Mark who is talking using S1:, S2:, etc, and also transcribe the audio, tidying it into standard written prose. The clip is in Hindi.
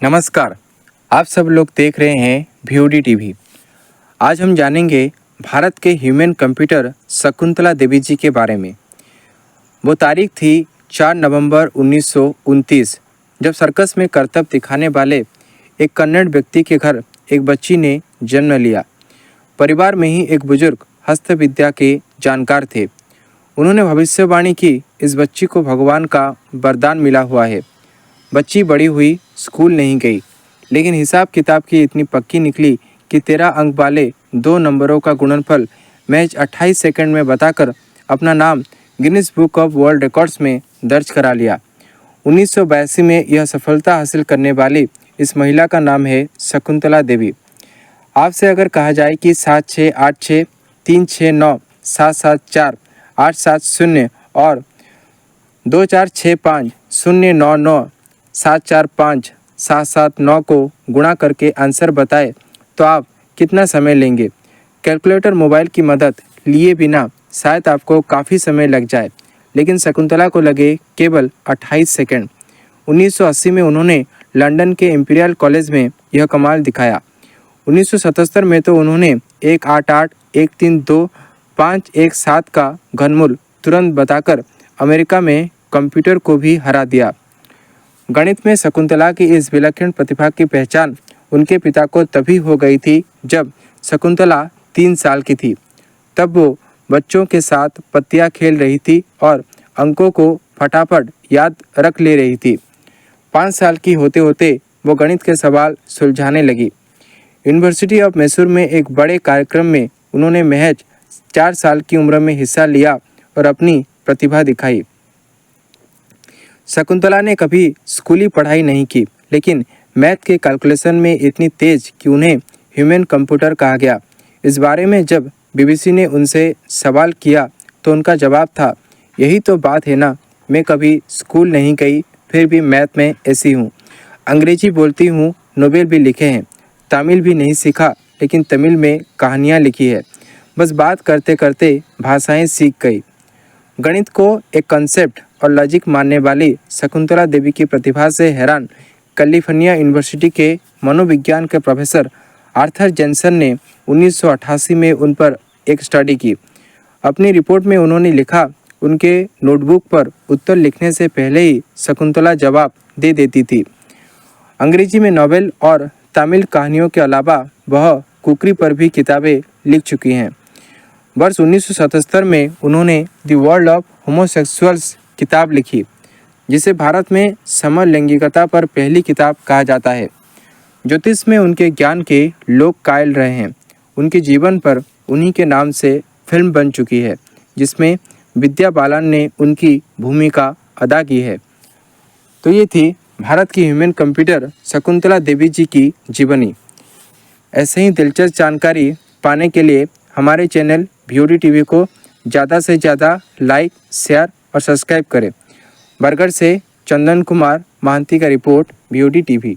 S1: नमस्कार। आप सब लोग देख रहे हैं VOD टीवी। आज हम जानेंगे भारत के ह्यूमन कंप्यूटर शकुंतला देवी जी के बारे में। वो तारीख थी 4 नवंबर 1929, जब सर्कस में करतब दिखाने वाले एक कन्नड़ व्यक्ति के घर एक बच्ची ने जन्म लिया। परिवार में ही एक बुजुर्ग हस्तविद्या के जानकार थे। उन्होंने भविष्यवाणी की, इस बच्ची को भगवान का वरदान मिला हुआ है। बच्ची बड़ी हुई, स्कूल नहीं गई, लेकिन हिसाब किताब की इतनी पक्की निकली कि 13 अंक वाले 2 नंबरों का गुणनफल महज 28 सेकंड में बताकर अपना नाम Guinness book of world records में दर्ज करा लिया। 1982 में यह सफलता हासिल करने वाली इस महिला का नाम है शकुंतला देवी। आपसे अगर कहा जाए कि 7686 369 774 870 और 2465 099 745 779 को गुणा करके आंसर बताए तो आप कितना समय लेंगे? कैलकुलेटर मोबाइल की मदद लिए बिना शायद आपको काफ़ी समय लग जाए, लेकिन शकुंतला को लगे केवल 28 सेकंड। 1980 में उन्होंने लंदन के इंपीरियल कॉलेज में यह कमाल दिखाया। 1977 में तो उन्होंने 188 132 517 का घनमूल तुरंत बताकर अमेरिका में कंप्यूटर को भी हरा दिया। गणित में शकुंतला की इस विलक्षण प्रतिभा की पहचान उनके पिता को तभी हो गई थी जब शकुंतला 3 साल की थी। तब वो बच्चों के साथ पत्तियां खेल रही थी और अंकों को फटाफट याद रख ले रही थी। 5 साल की होते होते वो गणित के सवाल सुलझाने लगी। यूनिवर्सिटी ऑफ मैसूर में एक बड़े कार्यक्रम में उन्होंने महज 4 साल की उम्र में हिस्सा लिया और अपनी प्रतिभा दिखाई। शकुंतला ने कभी स्कूली पढ़ाई नहीं की, लेकिन मैथ के कैलकुलेशन में इतनी तेज कि उन्हें ह्यूमन कंप्यूटर कहा गया। इस बारे में जब BBC ने उनसे सवाल किया तो उनका जवाब था, यही तो बात है ना, मैं कभी स्कूल नहीं गई, फिर भी मैथ में ऐसी हूँ। अंग्रेजी बोलती हूँ, नोवेल भी लिखे हैं। तमिल भी नहीं सीखा, लेकिन तमिल में कहानियाँ लिखी है। बस बात करते करते भाषाएं सीख गई। गणित को एक कॉन्सेप्ट और लॉजिक मानने वाली शकुंतला देवी की प्रतिभा से हैरान कैलिफोर्निया यूनिवर्सिटी के मनोविज्ञान के प्रोफेसर आर्थर जेनसन ने 1988 में उन पर एक स्टडी की। अपनी रिपोर्ट में उन्होंने लिखा, उनके नोटबुक पर उत्तर लिखने से पहले ही शकुंतला जवाब दे देती थी। अंग्रेजी में नॉवेल और तमिल कहानियों के अलावा वह कुकरी पर भी किताबें लिख चुकी हैं। वर्ष 1977 में उन्होंने द वर्ल्ड ऑफ होमोसेक्सुअल्स किताब लिखी, जिसे भारत में समलैंगिकता पर पहली किताब कहा जाता है। ज्योतिष में उनके ज्ञान के लोग कायल रहे हैं। उनके जीवन पर उन्हीं के नाम से फिल्म बन चुकी है, जिसमें विद्या बालन ने उनकी भूमिका अदा की है। तो ये थी भारत की ह्यूमन कंप्यूटर शकुंतला देवी जी की जीवनी। ऐसे ही दिलचस्प जानकारी पाने के लिए हमारे चैनल VOD टीवी को ज़्यादा से ज़्यादा लाइक, शेयर और सब्सक्राइब करें। बरगढ़ से चंदन कुमार महांती का रिपोर्ट, VOD टीवी।